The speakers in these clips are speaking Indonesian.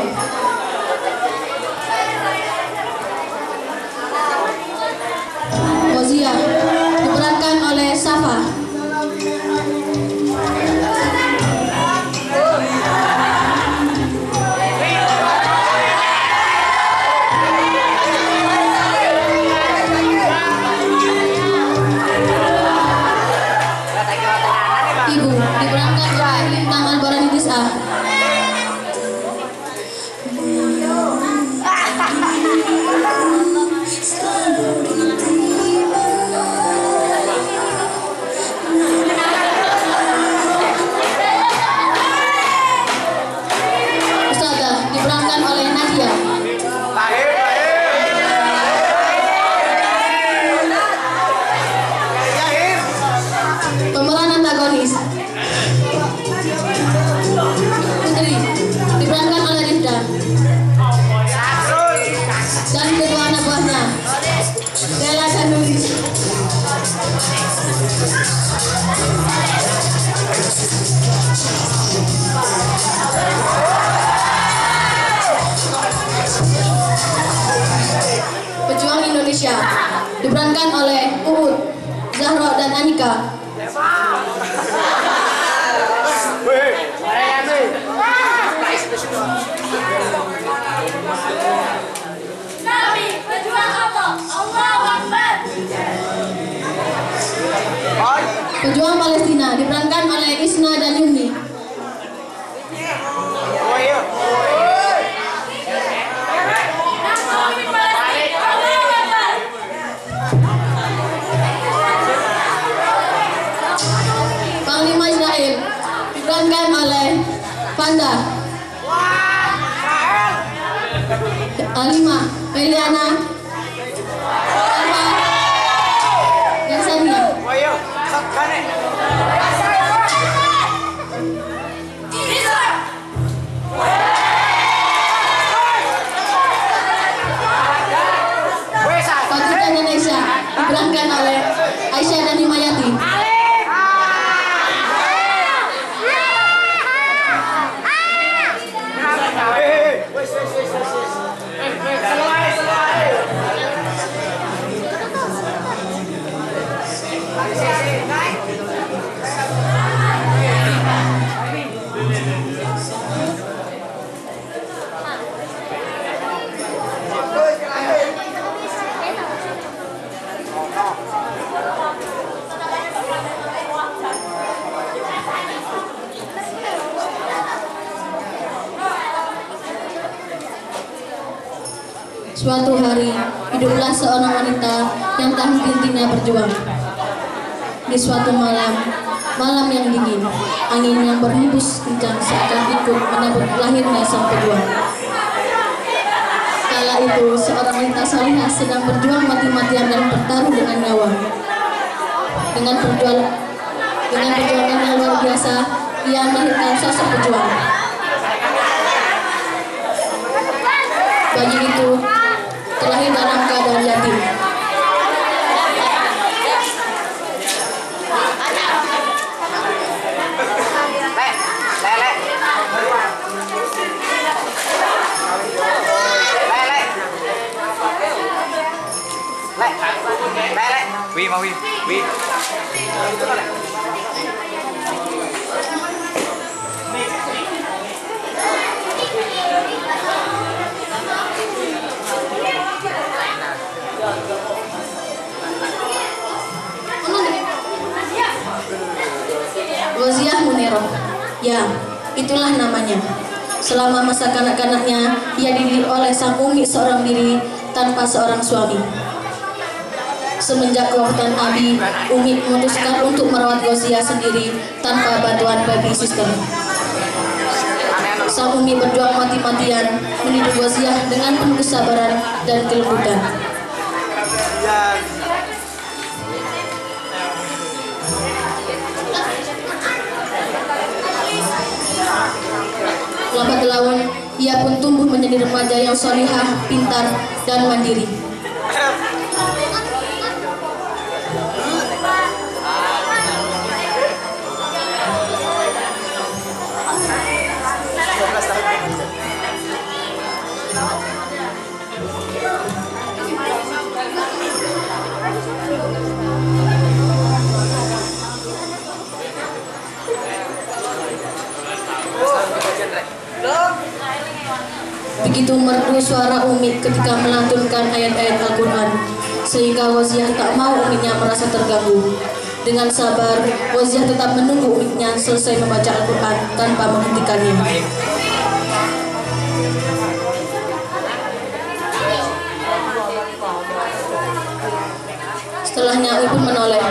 berjuang. Fauzia diperankan oleh Safa. Ibu diperankan oleh Lintang Albaranitis A. Ustazah diperankan oleh Nadia. Pemeran antagonis Putri diperankan oleh Rifda dan kedua anak buahnya Bella dan Nulis. Pejuang Indonesia diperankan oleh Uut, Zahro dan Anika. Nabi pejuang Allah, Allahu Akbar. Pejuang Palestina diperankan oleh Isna dan Yumni. Panglima Israel diperankan oleh Panda. Alima, Meliana, Alma, dan Sania. Pasukan Indonesia diperankan oleh Aisyah dan Himayati. Suatu hari, hiduplah seorang wanita yang tak henti-hentinya berjuang. Di suatu malam yang dingin, angin yang berhembus kencang seakan ikut menabur lahirnya sang pejuang. Kala itu, seorang wanita salihah sedang berjuang mati-matian dan bertaruh dengan nyawa. Dengan perjuangan yang luar biasa, ia melahirkan sosok pejuang. Bayi itu terlahir dalam keadaan yatim. Wi mau wi. Roziah Munero, ya, itulah namanya. Selama masa kanak-kanaknya, ia dididik oleh sang umi seorang diri tanpa seorang suami. Semenjak kewafaatan Abi, Umi memutuskan untuk merawat Roziah sendiri tanpa bantuan baby sister. Sang umi berjuang mati-matian mendidik Roziah dengan penuh kesabaran dan kelembutan. Lambat laun, ia pun tumbuh menjadi remaja yang solihah, pintar, dan mandiri. Begitu merdu suara Umi ketika melantunkan ayat-ayat Al-Quran, sehingga Waziah tak mau uminya merasa terganggu. Dengan sabar, Waziah tetap menunggu uminya selesai membaca Al-Quran tanpa menghentikannya. Setelahnya Umi pun menoleh.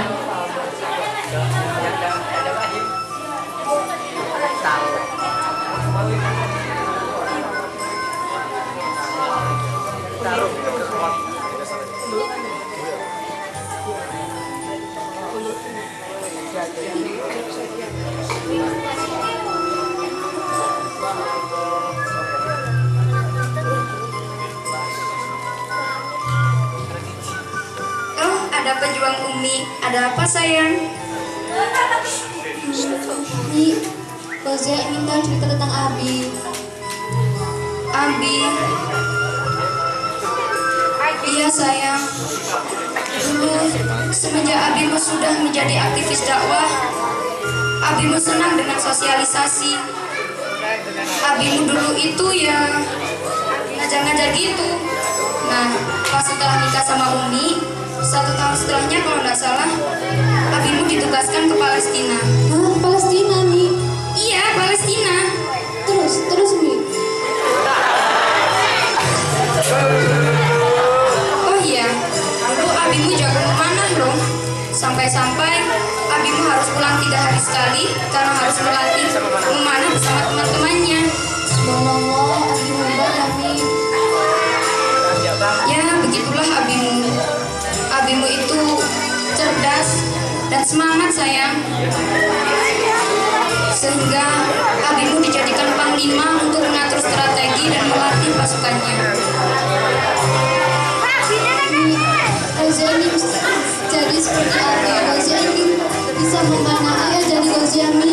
Ada pejuang Umi, ada apa sayang? Ini Waziah ingin tahu cerita tentang Abi. Abi. Iya sayang. Dulu semenjak Abimu sudah menjadi aktivis dakwah, Abimu senang dengan sosialisasi. Abimu dulu itu ya ngajar-ngajar gitu. Nah, pas setelah nikah sama Umi, 1 tahun setelahnya kalau nggak salah, Abimu ditugaskan ke Palestina. Hah, Palestina, Mi? Iya, Palestina. Terus, Mi? Oh iya, dulu Abimu jago memanah loh. Sampai-sampai Abimu harus pulang 3 hari sekali karena harus berlatih memanah bersama teman-temannya. Subhanallah, Abi hebat ya, Mi. Ya, begitulah Abimu. Abimu itu cerdas dan semangat sayang. Sehingga Abimu dijadikan panglima untuk mengatur strategi dan melatih pasukannya. Waziah ini jadi seperti apa? Waziah ini bisa memanah ayah jadi Waziah, Mi.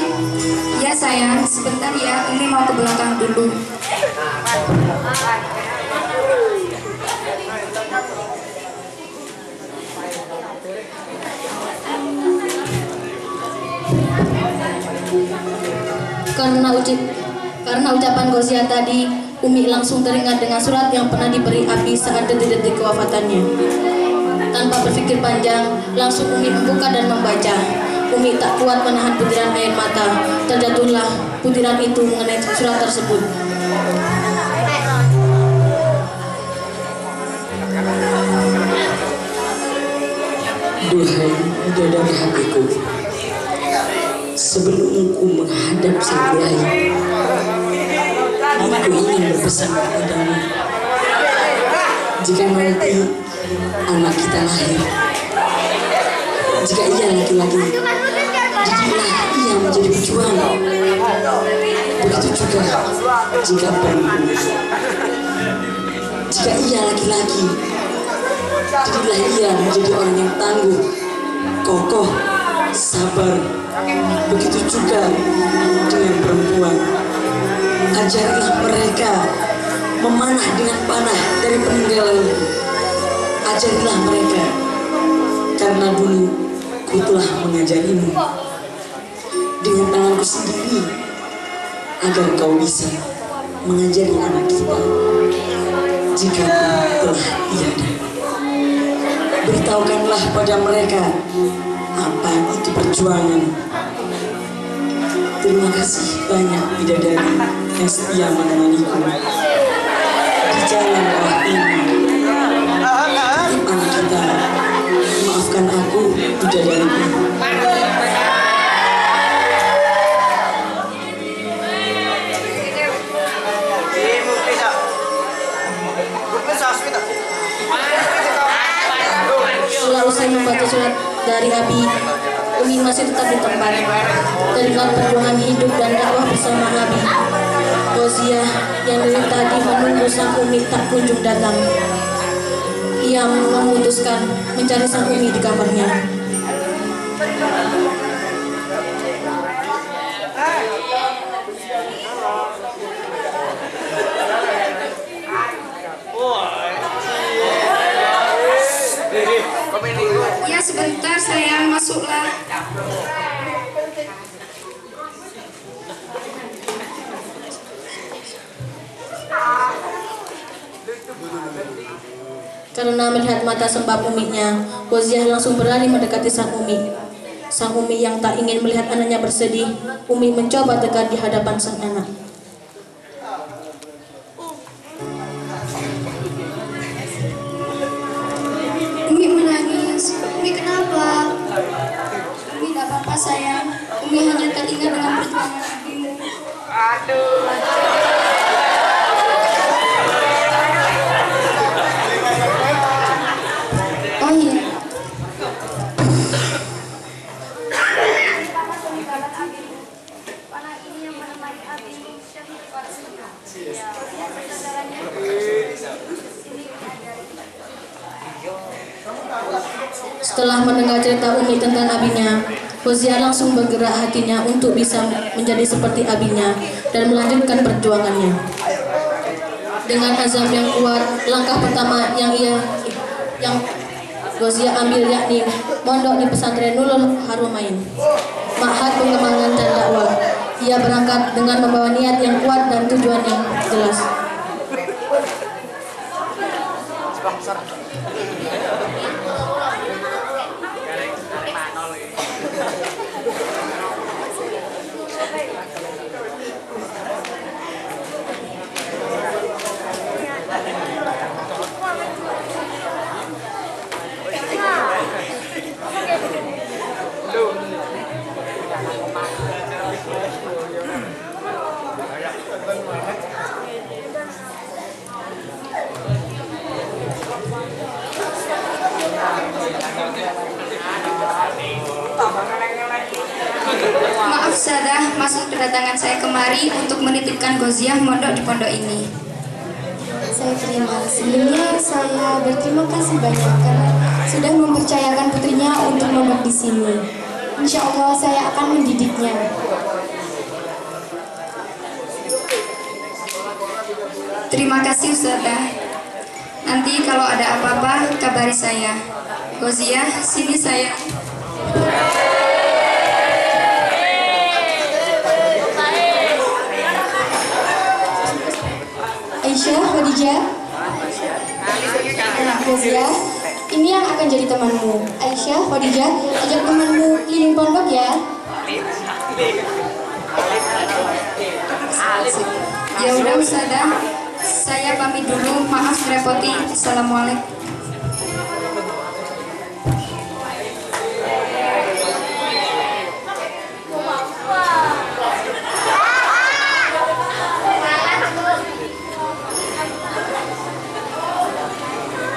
Ya sayang, sebentar ya, Umi mau ke belakang dulu. Karena ucapan Waziah tadi, Umi langsung teringat dengan surat yang pernah diberi Abi saat detik-detik kewafatannya. Tanpa berpikir panjang, langsung Umi membuka dan membaca. Umi tak kuat menahan butiran air mata. Terjatuhlah butiran itu mengenai surat tersebut. Duhai bidadari hatiku, sebelum aku menghadap sang Kyai, aku ingin berpesan kepadamu. Jika nanti anak kita lahir, jika ia laki-laki, jadilah ia menjadi pejuang. Begitu juga jika perempuan. Jika ia laki-laki, jadilah ia menjadi orang yang tangguh, kokoh, sabar. Begitu juga dengan perempuan. Ajarilah mereka memanah dengan panah dari peninggalan. Ajarilah mereka, karena dulu ku telah mengajarimu dengan tanganku sendiri, agar kau bisa mengajari anak kita jika telah tiada. Beritahukanlah pada mereka apa itu perjuangan. Terima kasih banyak bidadari yang setia menemaniku di jalan dakwah ini. Anak kita, maafkan aku bidadariku. Setelah usai membaca surat dari Abi, Umi masih tetap di tempat. Teringat perjuangan hidup dan dakwah bersama Abi. Waziah yang dari tadi menunggu sang Umi tak kunjung datang. Ia memutuskan mencari sang Umi di kamarnya. Ya sebentar sayang, masuklah. Karena melihat mata sembab uminya, Goziah langsung berlari mendekati sang umi. Sang umi yang tak ingin melihat anaknya bersedih, Umi mencoba dekat di hadapan sang anak. Umi menangis. Umi kenapa? Umi tidak apa-apa sayang. Umi hanya teringat dengan perjuangan abimu. Oh iya. Setelah mendengar cerita Umi tentang abinya, Goziah langsung bergerak hatinya untuk bisa menjadi seperti abinya dan melanjutkan perjuangannya. Dengan azam yang kuat, langkah pertama yang Goziah ambil yakni mondok di pesantren Nurul Harumain, Ma'had Pengembangan dan Dakwah. Ia berangkat dengan membawa niat yang kuat dan tujuan yang jelas. Maaf Sadah, masuk kedatangan saya kemari untuk menitipkan Goziah mondok di pondok ini. Sebelumnya saya berterima kasih banyak karena sudah mempercayakan putrinya untuk mondok di sini. Insya Allah saya akan mendidiknya. Terima kasih Ustazah. Nanti kalau ada apa-apa kabari saya. Goziah, sini saya. Aisyah, Khadijah, anak Goziah, ini yang akan jadi temanmu. Aisyah, Khadijah, ajak temanmu keliling pondok ya. Ya udah Ustazah, saya pamit dulu. Maaf merepoti. Assalamualaikum.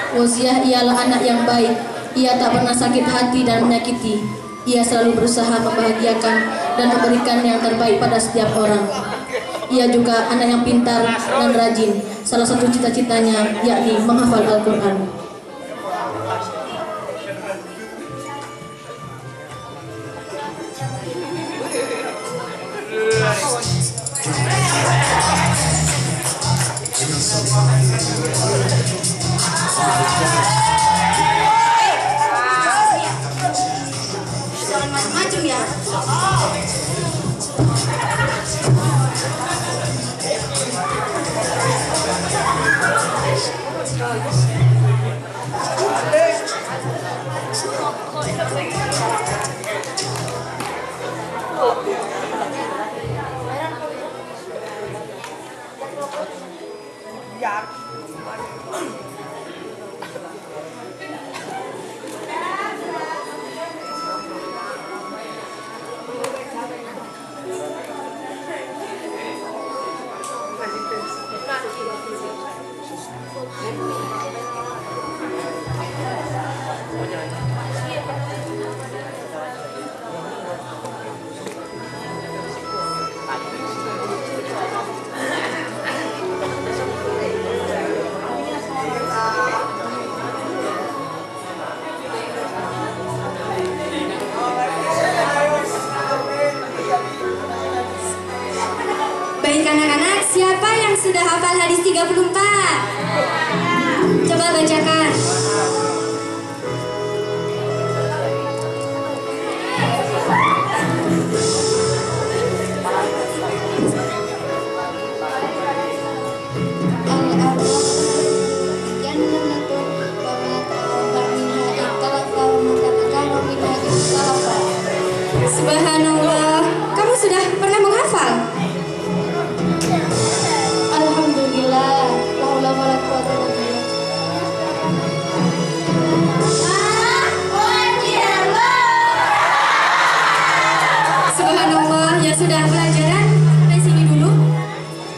Goziah ialah anak yang baik. Ia tak pernah sakit hati dan menyakiti. Ia selalu berusaha membahagiakan dan memberikan yang terbaik pada setiap orang. Ia juga anak yang pintar dan rajin. Salah satu cita-citanya yakni menghafal Al-Quran. Jangan macam-macam ya. Baik anak-anak, siapa yang sudah hafal hadis 34? Coba bacakan. Subhanallah, kamu sudah pernah menghafal? Alhamdulillah. La haula wala quwata illa billah. Subhanallah, ya sudah pelajaran sampai sini dulu.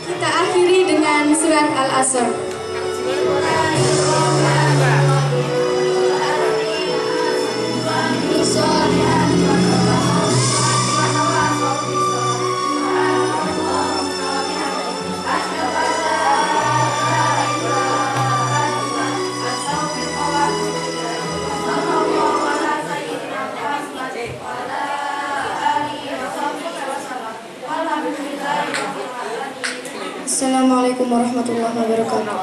Kita akhiri dengan surat Al-Asr. Assalamualaikum warahmatullahi wabarakatuh.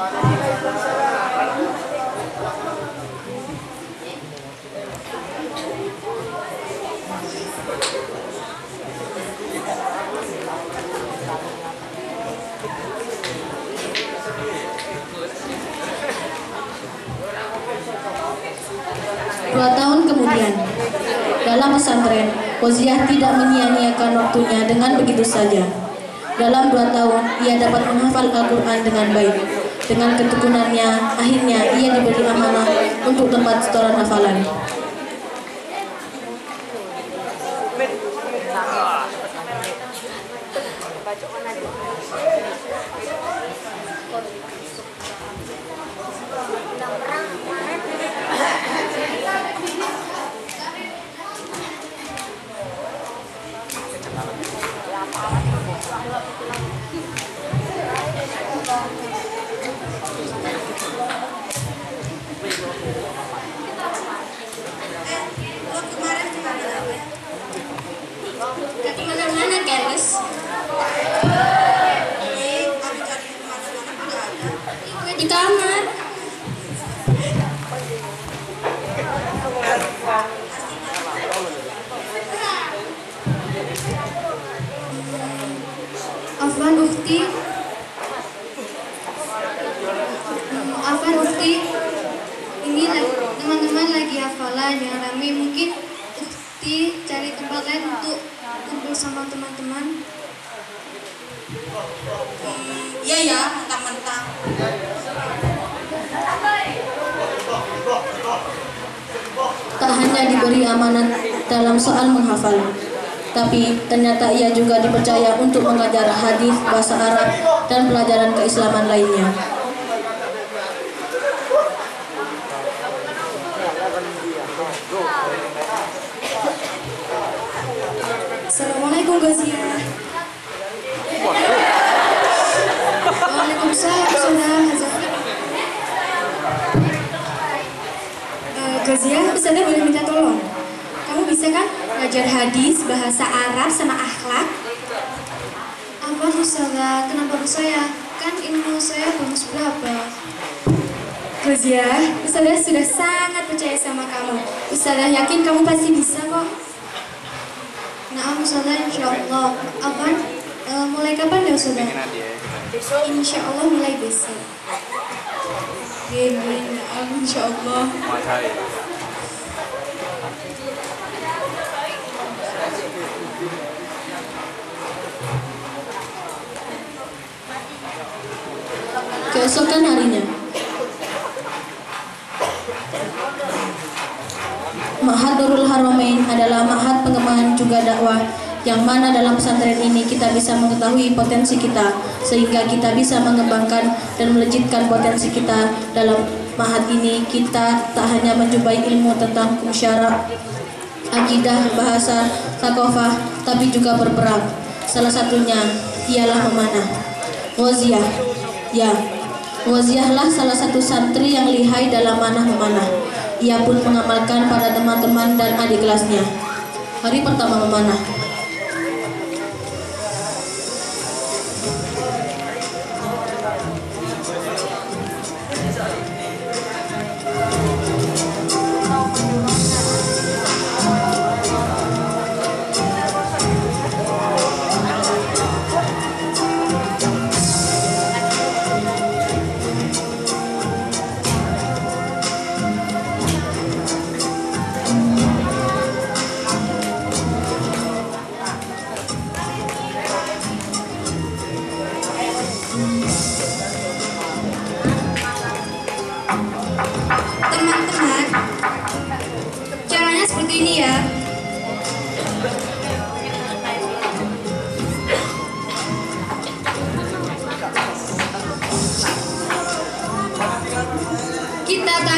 Dua tahun kemudian, dalam pesantren, Goziah tidak menyia-nyiakan waktunya dengan begitu saja. Dalam 2 tahun, ia dapat menghafal Al-Quran dengan baik. Dengan ketekunannya, akhirnya ia diberi amanah untuk tempat setoran hafalan. Kemana-mana, Keles? Gue di kamar. Afwan Ukti. Afwan Ukti. Ini teman-teman lagi hafalan yang rame, mungkin Ukti cari tempat lain untuk kumpul sama teman-teman. Iya ya, mentang-mentang. Tak hanya diberi amanat dalam soal menghafal, tapi ternyata ia juga dipercaya untuk mengajar hadis, bahasa Arab, dan pelajaran keislaman lainnya. Assalamualaikum Goziah. Waalaikumsalam Saudara Hazar. Goziah, Ustazah boleh minta tolong. Kamu bisa kan ngajar hadis, bahasa Arab, sama akhlak? Apa Ustazah? Kenapa harus saya? Kan ilmu saya bonus berapa? Goziah, Ustazah sudah sangat percaya sama kamu. Ustazah yakin kamu pasti bisa kok. Nah, Ustazah insya Allah. Apa? Mulai kapan ya Ustazah? Insya Allah mulai besok. Insya Allah. Keesokan harinya, Ma'had Darul Haramain adalah ma'had pengembangan juga dakwah, yang mana dalam pesantren ini kita bisa mengetahui potensi kita, sehingga kita bisa mengembangkan dan melejitkan potensi kita. Dalam ma'had ini kita tak hanya menjumpai ilmu tentang hukum syara, akidah, bahasa, thaqafah, tapi juga berperang. Salah satunya ialah memanah. Goziah, ya, Goziahlah salah satu santri yang lihai dalam manah memanah. Ia pun mengamalkan pada teman-teman dan adik kelasnya. Hari pertama memanah,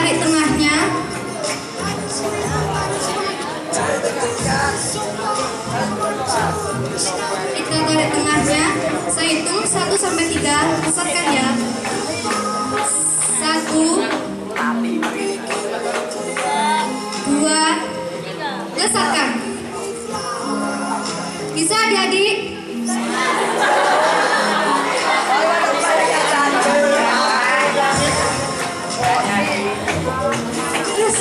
tarik tengahnya. Kita tarik tengahnya. Saya hitung 1 sampai 3. Pesatkan ya. 1, 2, lesatkan. Bisa adik-adik? Terus.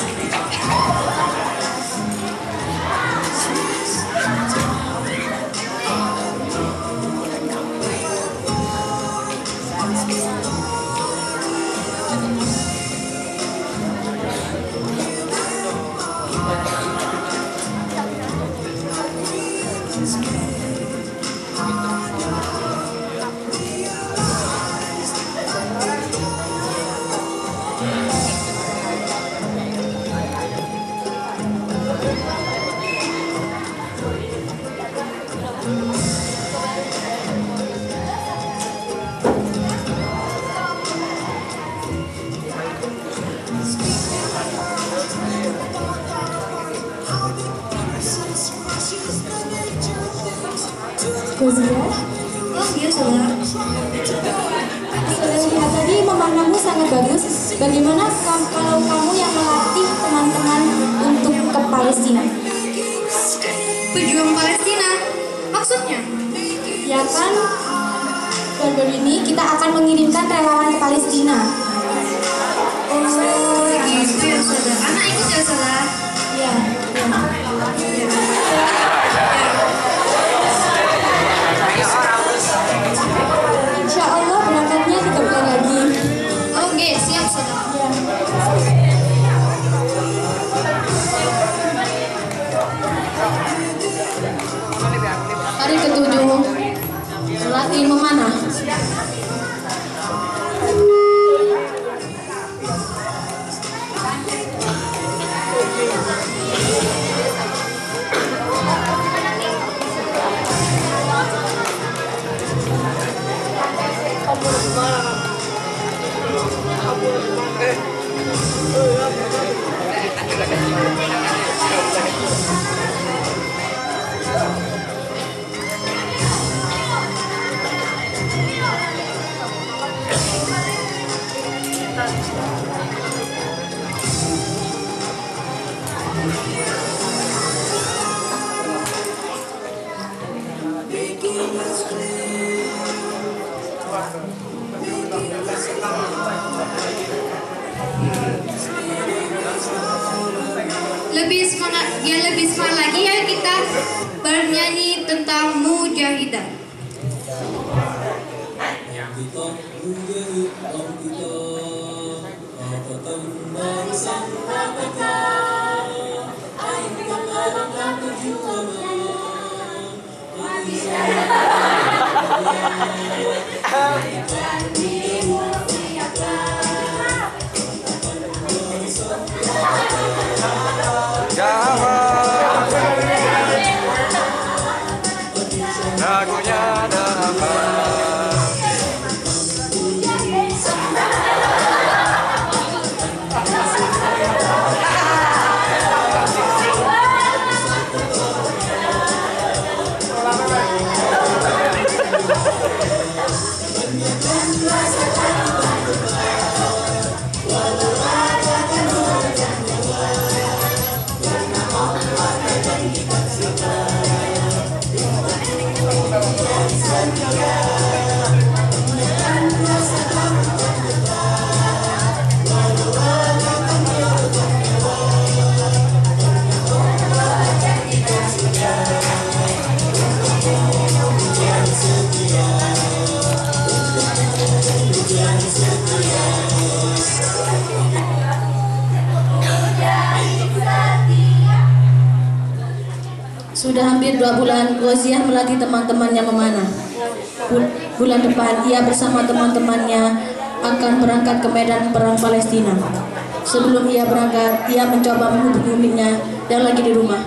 Gozia, Oh iya saudara. saya lihat tadi memandangmu sangat bagus. Bagaimana kalau kamu yang melatih teman-teman untuk ke Palestina? Pejuang Palestina. Maksudnya? Ya kan, baru-baru ini kita akan mengirimkan relawan ke Palestina. Oh gitu ya saudara. Anak ikut ya saudara. Ya, ya. Insya Allah berangkatnya 3 bulan lagi. Oke, siap saudara. Ya. Hari ke-7, melatih memanah. Lebih semangat lagi ya kita bernyanyi tentang mujahidah. Lagunya ada apa? Sudah hampir 2 bulan Gozia melatih teman-temannya memanah. Bulan depan ia bersama teman-temannya akan berangkat ke medan perang Palestina. Sebelum ia berangkat, ia mencoba menghubungi uminya yang lagi di rumah.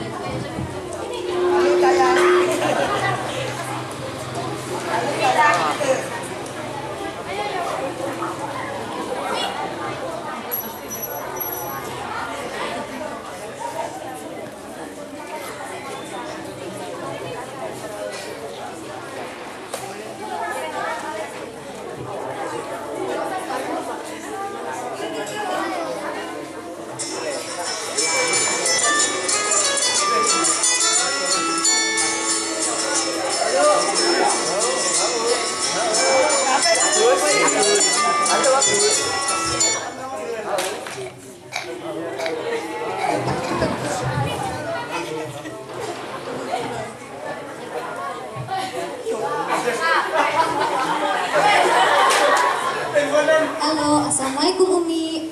Assalamualaikum Umi.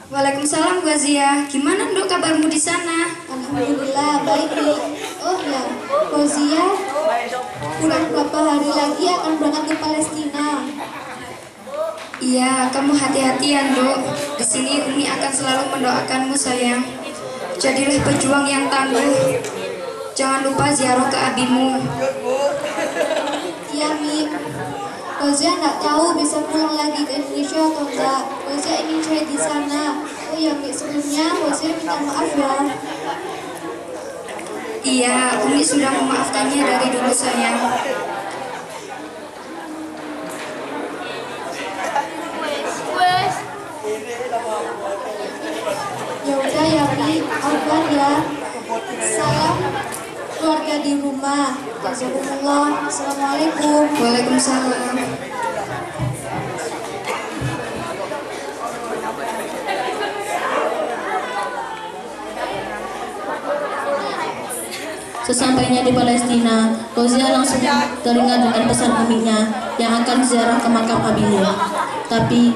Waalaikumsalam Bu Azia. Gimana Nduk kabarmu di sana? Alhamdulillah baik Umi. Oh ya, Fauzia beberapa hari lagi akan berangkat ke Palestina. Iya, kamu hati-hati ya Nduk. Di sini Umi akan selalu mendoakanmu sayang. Jadilah pejuang yang tangguh. Jangan lupa ziarah ke abimu. Iya Mi. Fauzia nggak tahu bisa pulang lagi ke Indonesia atau enggak. Fauzia ingin syahid di sana. Oh ya Mi, sebelumnya Fauzia minta maaf ya. Iya, Umi sudah memaafkannya dari dulu sayang. Ya udah ya Mi, Afwan ya. Salam keluarga di rumah. Jazakumullah. Assalamualaikum. Waalaikumsalam. Sesampainya di Palestina, Fauzia langsung teringat dengan pesan uminya yang akan ziarah ke makam abinya. Tapi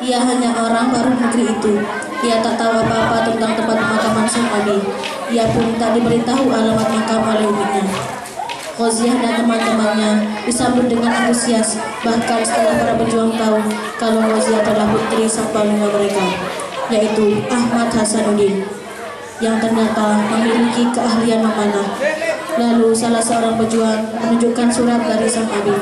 ia hanya orang baru negeri itu. Ia tak tahu apa-apa tentang tempat pemakaman sang abi. Ia pun tak diberitahu alamat makam oleh uminya. Fauzia dan teman-temannya disambut dengan antusias, bahkan setelah para pejuang tahu kalau Fauzia adalah putri sang panglima mereka, yaitu Ahmad Hasanuddin, yang ternyata memiliki keahlian memanah. Lalu salah seorang pejuang menunjukkan surat dari sang abi.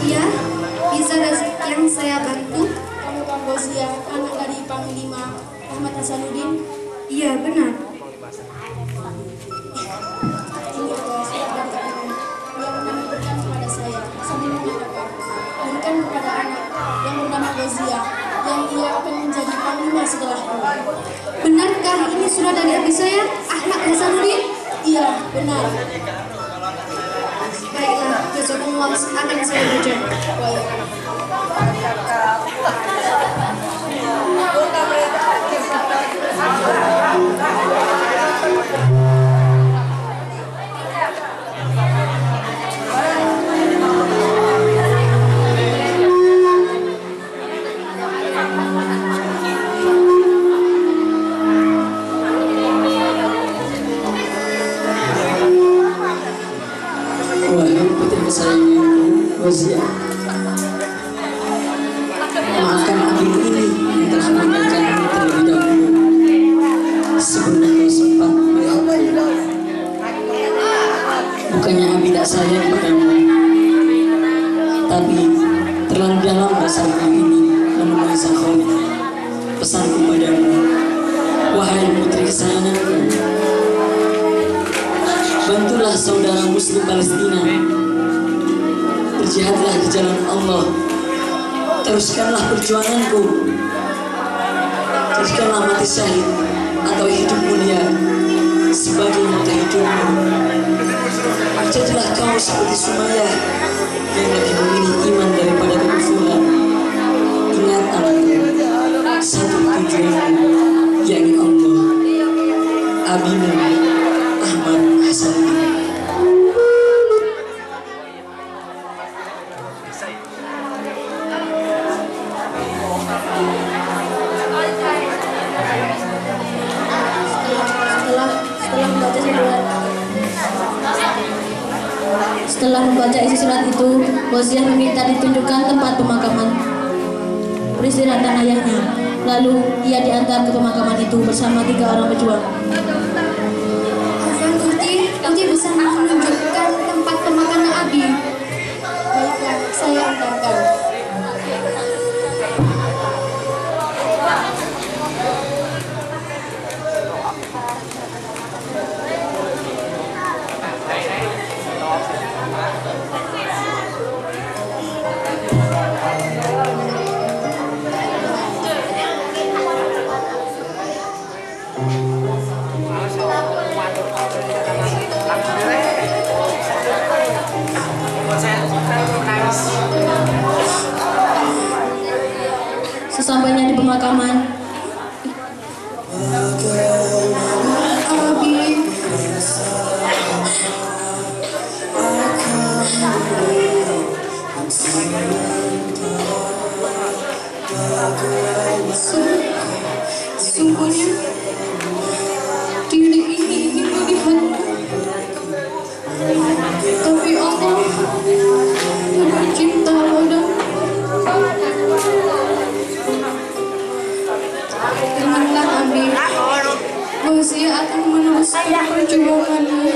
Iya, bisa ada yang saya bantu? Kamu Kang Fauzia, anak dari Panglima Ahmad Hasanuddin? Iya, benar. Ini adalah surat dari ibu yang menyampaikan kepada saya sambil mengatakan, berikan kepada anak yang bernama Fauzia yang ia akan menjadi panglima setelahku. Benarkah ini surat dari abi saya, Ahmad Hasanuddin? Iya, benar. Baiklah, jazakumullah, akan saya baca. Wahai putri kesayanganku, Fauzia, maafkan abimu ini yang telah meninggalkanmu terlebih dahulu sebelum kau sempat melihatku. Bukannya abi tak sayang padamu, tapi terlalu dalam rasa abi ini menemui sang Khalid. Pesanku padamu, wahai putri kesayanganku, bantulah saudara muslim Palestina. Berjihadlah di jalan Allah. Teruskanlah perjuanganku. Jadikanlah mati syahid atau hidup mulia sebagai mata hidupmu. Jadilah kau seperti Sumayyah yang lebih memilih iman daripada kekufuran. Ingat anakku, satu tujuanmu, yakni Allah. Abimu Ahmad Hasanuddin. Setelah Setelah membaca isi surat itu, Goziah meminta ditunjukkan tempat pemakaman peristirahatan ayahnya. Lalu ia diantar ke pemakaman itu bersama 3 orang pejuang. Afwan Uti bisa menunjukkan tempat pemakaman Abi. Baiklah, saya antarkan. Sesampainya di pemakaman, Sungguhnya diri ini ingin melihatmu, tapi Allah tidak cinta padamu. Janganlah Abi, Goziah akan meneruskan perjuangannya.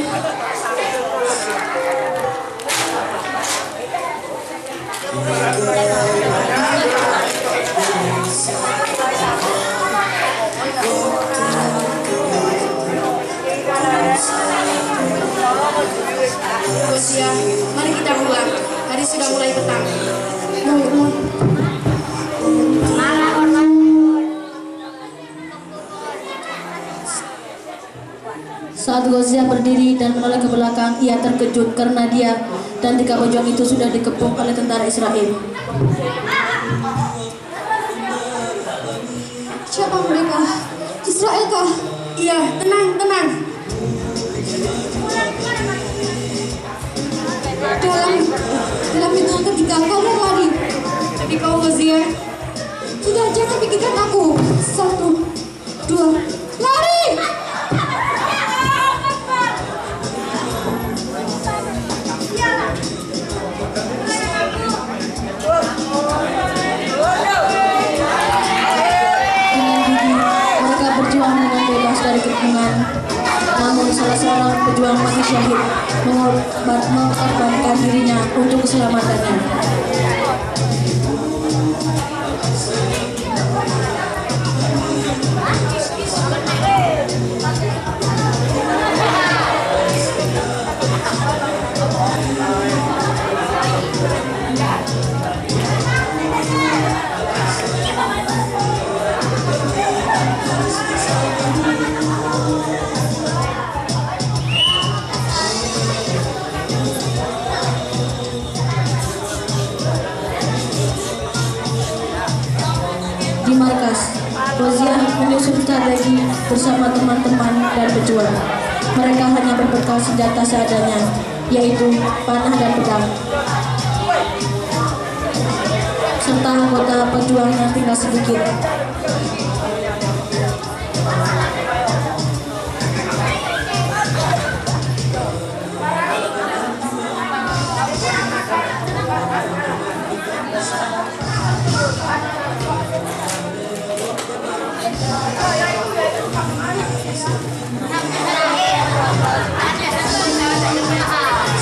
Goziah, mari kita pulang. Hari sudah mulai petang. saat Goziah berdiri dan menoleh ke belakang, ia terkejut karena dia dan 3 pejuang itu sudah dikepung oleh tentara Israel. Siapa mereka? Israel kah? Iya, tenang. Dalam hitungan ketiga, kau lari. Jadi kau Goziah. Sudah, jangan pikirkan aku. 1, 2, lari! Mereka berjuang dengan bebas dari kepungan. Namun salah seorang pejuang mati syahid mengorbankan dirinya untuk keselamatannya. Di markas, Goziah menyusun strategi bersama teman-teman dan pejuang. Mereka hanya berbekal senjata seadanya, yaitu panah dan pedang. Serta anggota pejuang yang tinggal sedikit.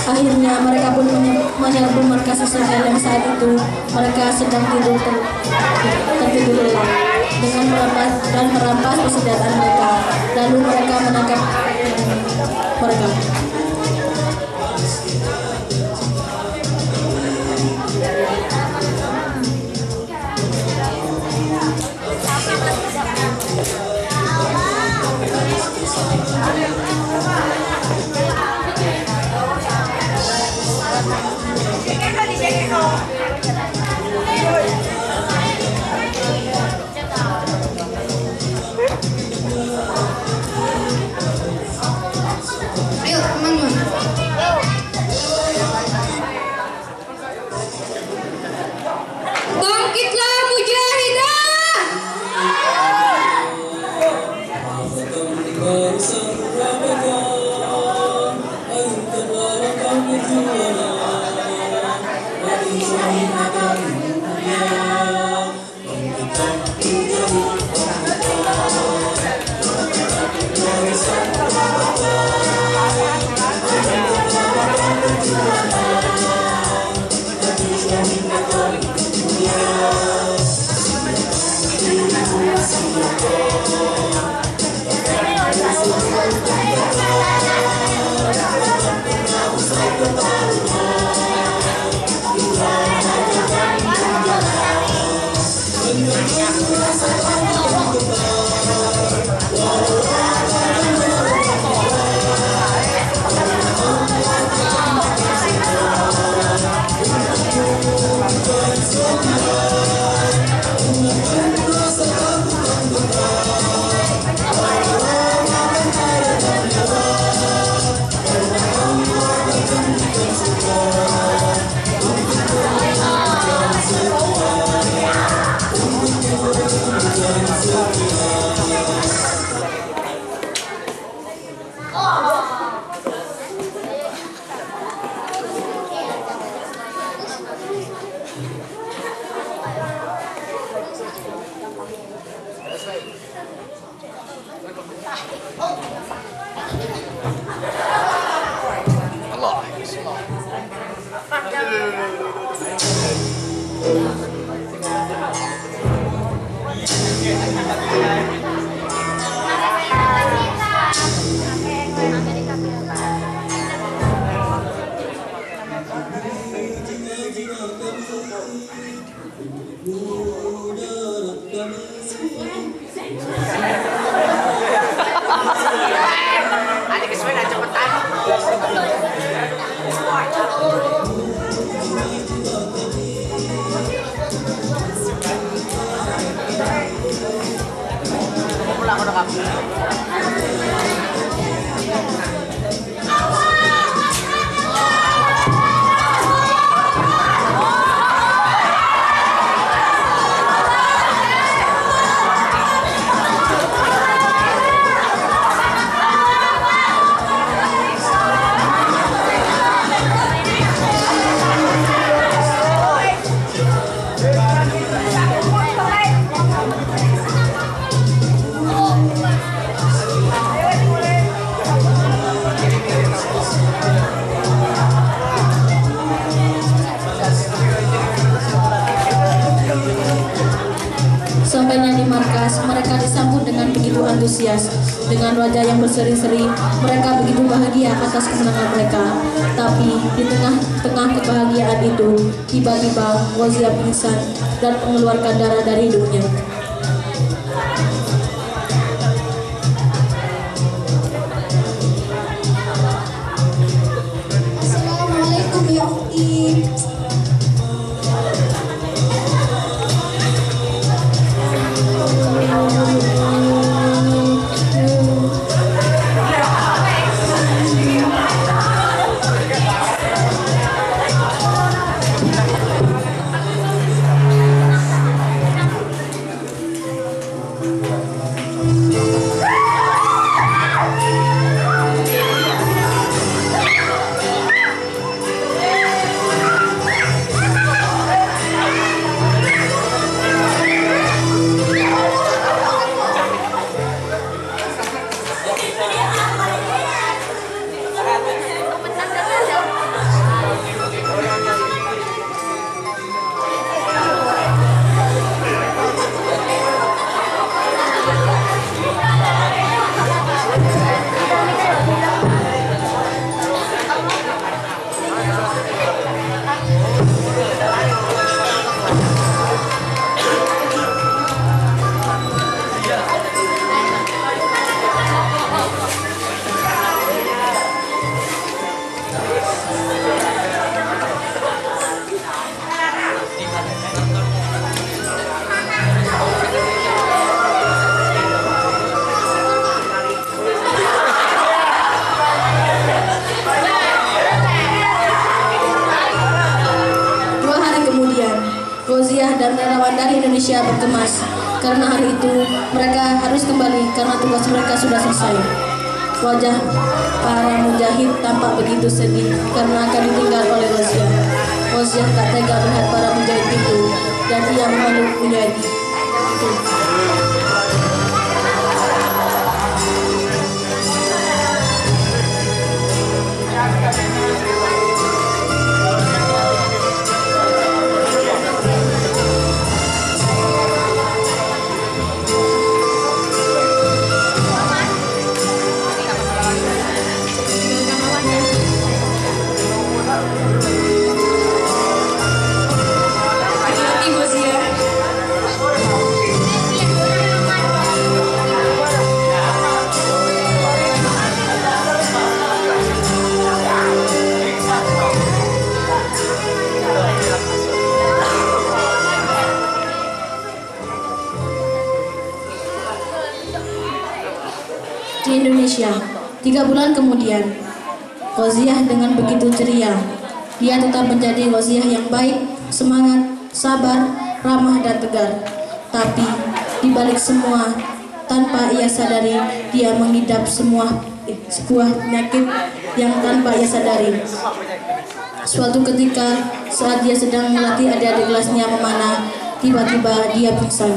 Akhirnya mereka pun menyerbu markas Israel yang saat itu mereka sedang tertidur lelap dengan merampas persenjataan mereka. Lalu mereka menangkap mereka. Ayo teman-teman. Bangkitlah mujahidah. Bersama Adik kesuwen cepetan. Pulang udah kamu. Sampainya di markas, mereka disambut dengan begitu antusias. Dengan wajah yang berseri-seri, mereka begitu bahagia atas kemenangan mereka. Tapi di tengah-tengah kebahagiaan itu, tiba-tiba Ghaziah pingsan dan mengeluarkan darah dari hidungnya. Assalamualaikum ya Ukti. Ghaziah dan relawan dari Indonesia berkemas karena hari itu mereka harus kembali karena tugas mereka sudah selesai. Wajah para mujahid tampak begitu sedih karena akan ditinggal oleh Ghaziah. Ghaziah tak tega melihat para mujahid itu dan ia memeluk mujahid itu. Indonesia. 3 bulan kemudian, Ghoziah dengan begitu ceria. Dia tetap menjadi Ghoziah yang baik, semangat, sabar, ramah dan tegar. Tapi di balik semua, tanpa ia sadari, dia mengidap sebuah penyakit yang tanpa ia sadari. Suatu ketika, saat dia sedang melatih adik-adik kelasnya memanah, tiba-tiba dia pingsan.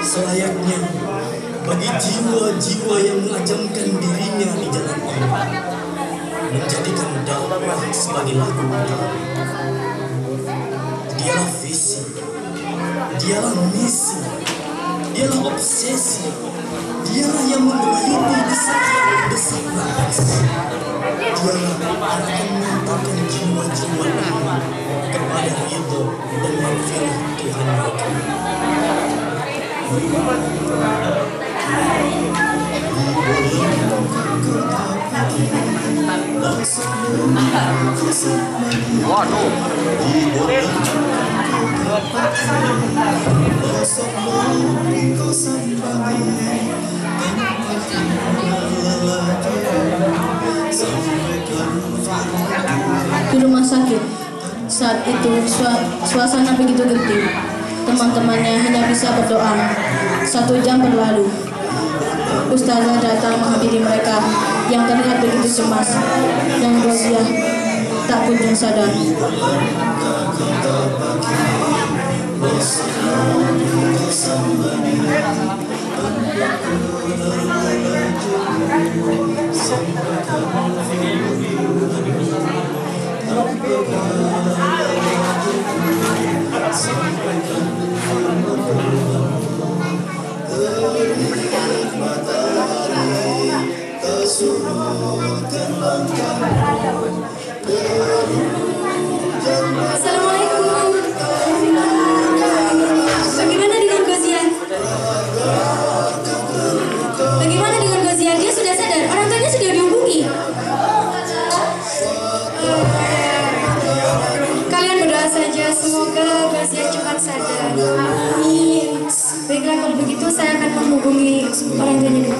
Selayaknya bagi jiwa-jiwa yang mengajamkan dirinya di jalan Allah, menjadikan dakwah sebagai lagu. Dialah visi, dialah misi, dialah obsesi, dialah yang meneliti desak nafas. Dialah akan mengantarkan jiwa-jiwa ini kepada ridho dan maghfirah Tuhan mereka. Di rumah sakit, saat itu suasana begitu genting. Teman-temannya hanya bisa berdoa. 1 jam berlalu. Ustazah datang menghampiri mereka yang terlihat begitu cemas, dan Ghoziah tak kunjung sadar. Assalamualaikum. Bagaimana dengan Ghoziah? Bagaimana dengan Ghoziah? Dia sudah sadar? Orang tuanya sudah dihubungi? Kalian berdoa saja, semoga Ghoziah cepat sadar. Amin. Baiklah, kalau begitu saya akan menghubungi orang tuanya.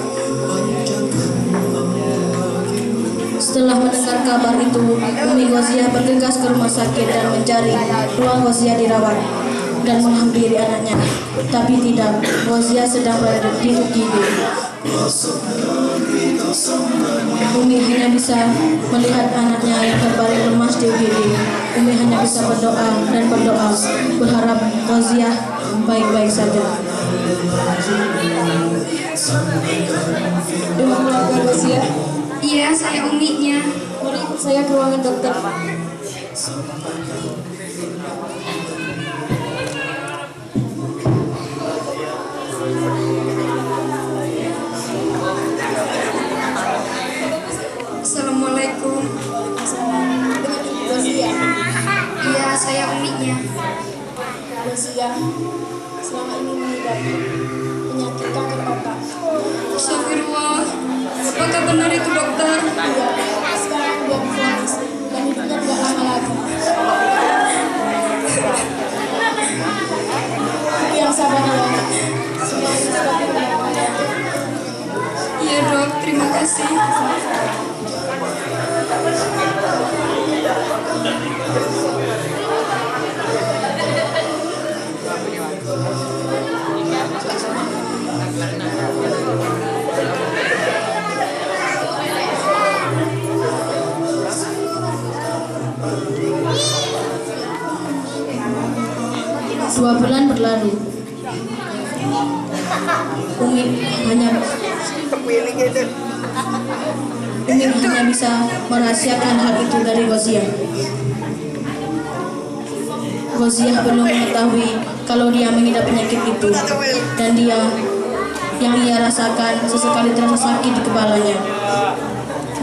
Setelah mendengar kabar itu, Umi Ghoziah bergegas ke rumah sakit dan mencari ruang Ghoziah dirawat dan menghampiri anaknya. Tapi tidak, Ghoziah sedang berada di UGD. Umi hanya bisa melihat anaknya yang terbaring lemas di UGD. Umi hanya bisa berdoa dan berdoa, berharap Ghoziah baik-baik saja. Dengan keluarga Ghoziah, Iya, saya uminya. mari ikut saya ke ruangan dokter. Assalamualaikum. Ghoziah, Iya, saya uminya. Ghoziah selama ini mengidap penyakit kanker otak. Astagfirullah. Apakah benar itu, dokter? Iya, sekarang dia divonis dan hidupnya tidak lama lagi. Itu yang sabar ya. Semoga sesuatu bermanfaat. Iya, Dok. Terima kasih. Dua bulan berlalu. Umi hanya bisa merahasiakan hal itu dari Goziah. Goziah belum mengetahui kalau dia mengidap penyakit itu, dan yang ia rasakan sesekali terasa sakit di kepalanya.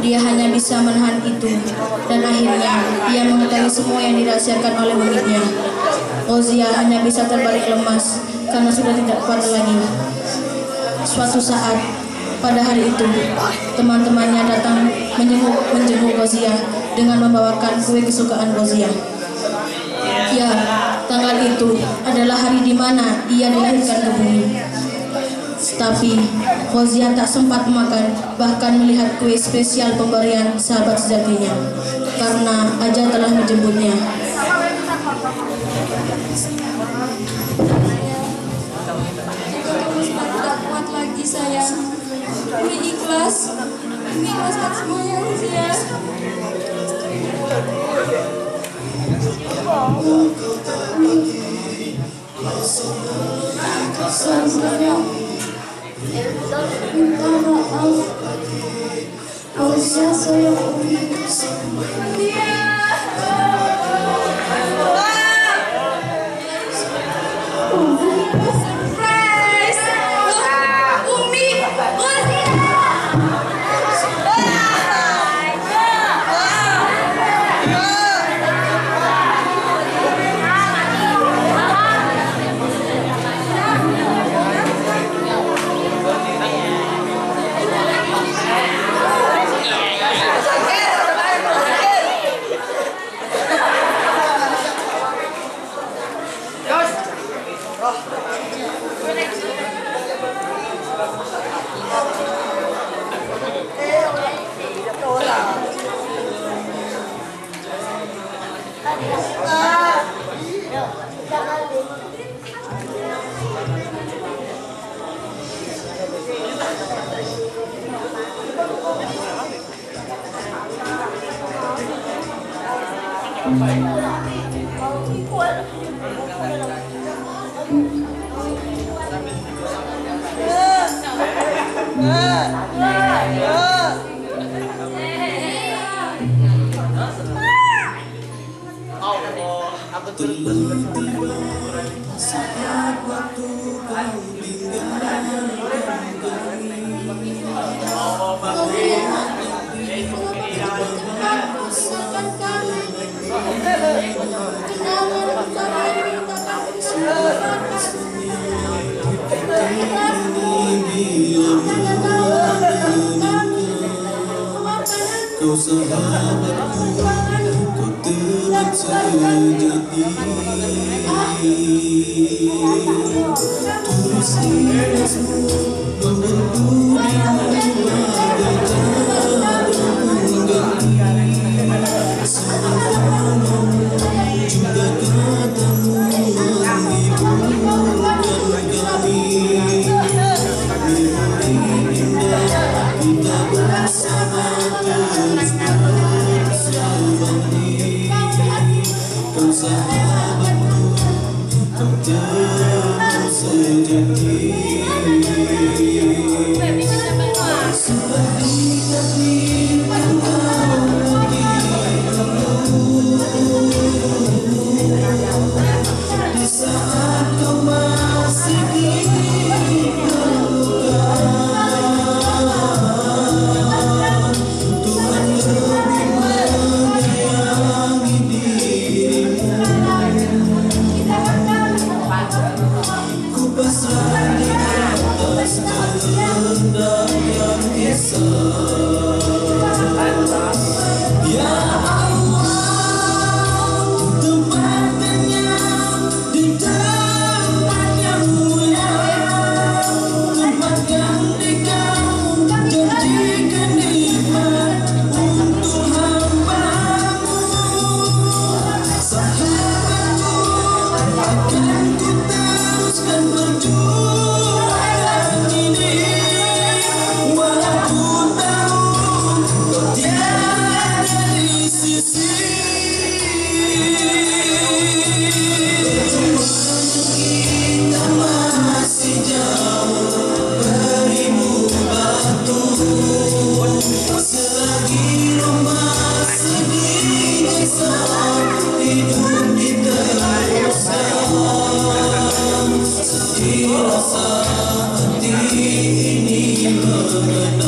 Dia hanya bisa menahan itu, dan akhirnya ia mengetahui semua yang dirahasiakan oleh muridnya. Goziah hanya bisa terbalik lemas karena sudah tidak kuat lagi. Suatu saat pada hari itu, teman-temannya datang menjenguk Goziah dengan membawakan kue kesukaan Goziah. Ya, tanggal itu adalah hari di mana ia dilahirkan ke bumi. Tapi Goziah tak sempat makan, bahkan melihat kue spesial pemberian sahabat sejatinya, karena ajal telah menjemputnya. Tidak kuat lagi sayang. Umi ikhlas. Umi ikhlaskan semuanya Goziah. Minta maaf. Goziah sayang Umi. Kau sahabatku, kau teman sejati. Tulis ikhlasmu membentuk dirimu bagai cara mengganti senyumanmu, juga katamu menghiburkan kami. Mimpi indah kita bersama terus bersama. Kau sahabatku, kau teman sejati. bersama